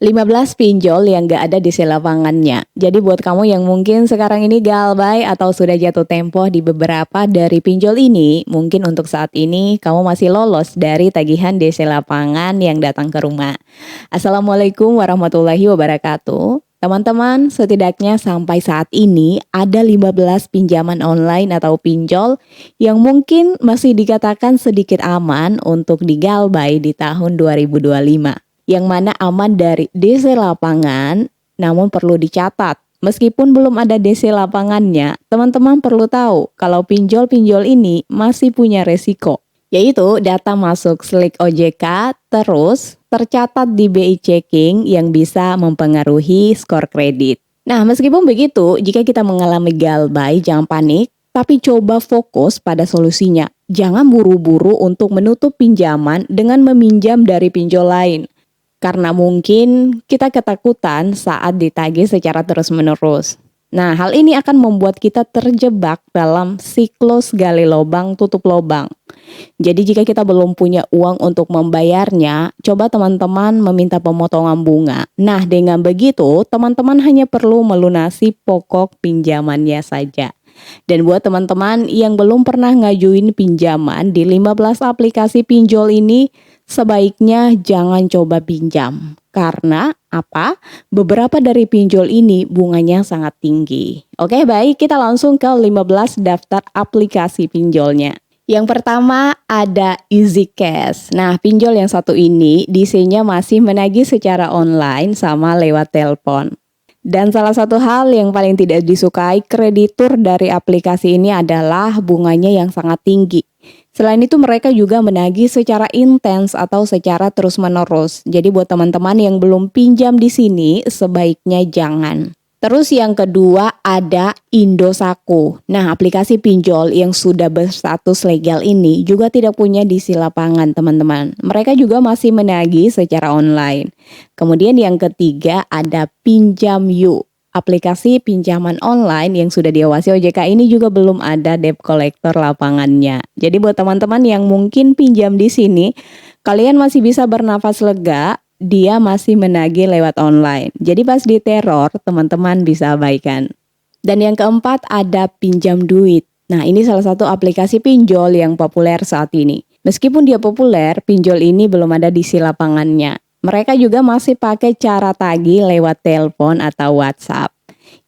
15 pinjol yang gak ada di lapangannya. Jadi buat kamu yang mungkin sekarang ini galbay atau sudah jatuh tempo di beberapa dari pinjol ini, mungkin untuk saat ini kamu masih lolos dari tagihan DC lapangan yang datang ke rumah. Assalamualaikum warahmatullahi wabarakatuh. Teman-teman, setidaknya sampai saat ini ada 15 pinjaman online atau pinjol yang mungkin masih dikatakan sedikit aman untuk digalbay di tahun 2025. Yang mana aman dari DC lapangan, namun perlu dicatat. Meskipun belum ada DC lapangannya, teman-teman perlu tahu kalau pinjol-pinjol ini masih punya resiko, yaitu data masuk slik OJK terus tercatat di BI Checking yang bisa mempengaruhi skor kredit. Nah, meskipun begitu, jika kita mengalami galbay, jangan panik, tapi coba fokus pada solusinya. Jangan buru-buru untuk menutup pinjaman dengan meminjam dari pinjol lain. Karena mungkin kita ketakutan saat ditagih secara terus-menerus. Nah, hal ini akan membuat kita terjebak dalam siklus gali lubang tutup lubang. Jadi jika kita belum punya uang untuk membayarnya, coba teman-teman meminta pemotongan bunga. Nah, dengan begitu teman-teman hanya perlu melunasi pokok pinjamannya saja. Dan buat teman-teman yang belum pernah ngajuin pinjaman di 15 aplikasi pinjol ini, sebaiknya jangan coba pinjam. Karena apa? Beberapa dari pinjol ini bunganya sangat tinggi. Oke, baik, kita langsung ke 15 daftar aplikasi pinjolnya. Yang pertama ada Easy Cash. Nah, pinjol yang satu ini DC-nya masih menagih secara online sama lewat telepon. Dan salah satu hal yang paling tidak disukai kreditur dari aplikasi ini adalah bunganya yang sangat tinggi. Selain itu mereka juga menagih secara intens atau secara terus-menerus. Jadi buat teman-teman yang belum pinjam di sini, sebaiknya jangan. Terus yang kedua ada Indosako. Nah, aplikasi pinjol yang sudah berstatus legal ini juga tidak punya DC lapangan, teman-teman. Mereka juga masih menagih secara online. Kemudian yang ketiga ada Pinjam Yuk. Aplikasi pinjaman online yang sudah diawasi OJK ini juga belum ada debt collector lapangannya. Jadi buat teman-teman yang mungkin pinjam di sini, kalian masih bisa bernafas lega, dia masih menagih lewat online. Jadi pas diteror, teman-teman bisa abaikan. Dan yang keempat ada Pinjam Duit. Nah, ini salah satu aplikasi pinjol yang populer saat ini. Meskipun dia populer, pinjol ini belum ada di lapangannya. Mereka juga masih pakai cara tagih lewat telepon atau WhatsApp.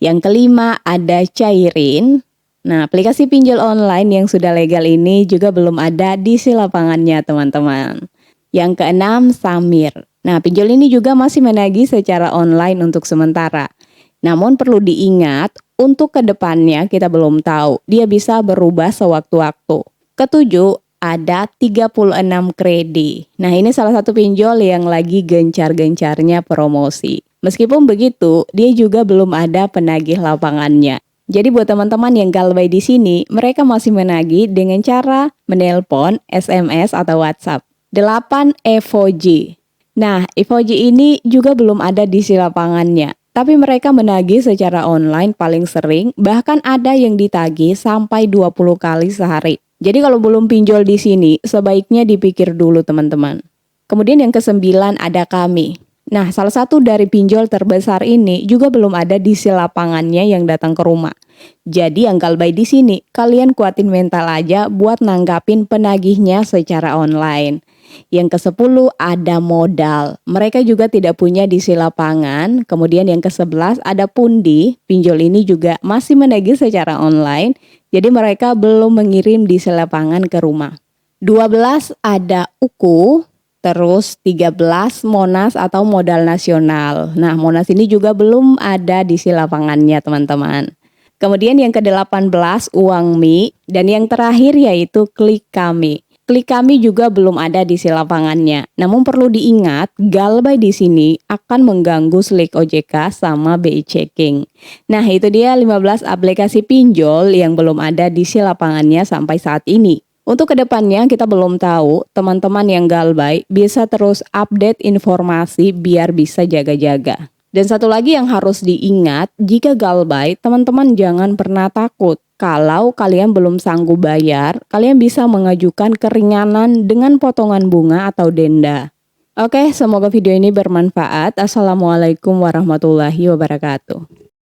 Yang kelima ada Cairin. Nah, aplikasi pinjol online yang sudah legal ini juga belum ada di lapangannya, teman-teman. Yang keenam Samir. Nah, pinjol ini juga masih menagih secara online untuk sementara. Namun perlu diingat, untuk kedepannya kita belum tahu. Dia bisa berubah sewaktu-waktu. Ketujuh, ada 36 Kredi. Nah, ini salah satu pinjol yang lagi gencar-gencarnya promosi. Meskipun begitu, dia juga belum ada penagih lapangannya. Jadi buat teman-teman yang galbay di sini, mereka masih menagih dengan cara menelpon, SMS atau WhatsApp. 8 Evoji. Nah, Evoji ini juga belum ada di lapangannya. Tapi mereka menagih secara online paling sering, bahkan ada yang ditagih sampai 20 kali sehari. Jadi kalau belum pinjol di sini, sebaiknya dipikir dulu, teman-teman. Kemudian yang kesembilan ada Kami. Nah, salah satu dari pinjol terbesar ini juga belum ada di lapangannya yang datang ke rumah. Jadi yang galbay di sini, kalian kuatin mental aja buat nanggapin penagihnya secara online. Yang ke-10 ada Modal. Mereka juga tidak punya di lapangan. Kemudian yang ke-11 ada Pundi. Pinjol ini juga masih menagih secara online. Jadi mereka belum mengirim di lapangan ke rumah. 12 ada Uku. Terus 13 Monas atau Modal Nasional. Nah, Monas ini juga belum ada di lapangannya, teman-teman. Kemudian yang ke-18 Uangmi. Dan yang terakhir yaitu Klik Kami. Klik Kami juga belum ada di lapangannya. Namun perlu diingat, galbay di sini akan mengganggu slik OJK sama BI Checking. Nah, itu dia 15 aplikasi pinjol yang belum ada di lapangannya sampai saat ini. Untuk kedepannya kita belum tahu, teman-teman yang galbay bisa terus update informasi biar bisa jaga-jaga. Dan satu lagi yang harus diingat, jika galbay, teman-teman jangan pernah takut. Kalau kalian belum sanggup bayar, kalian bisa mengajukan keringanan dengan potongan bunga atau denda. Oke, semoga video ini bermanfaat. Assalamualaikum warahmatullahi wabarakatuh.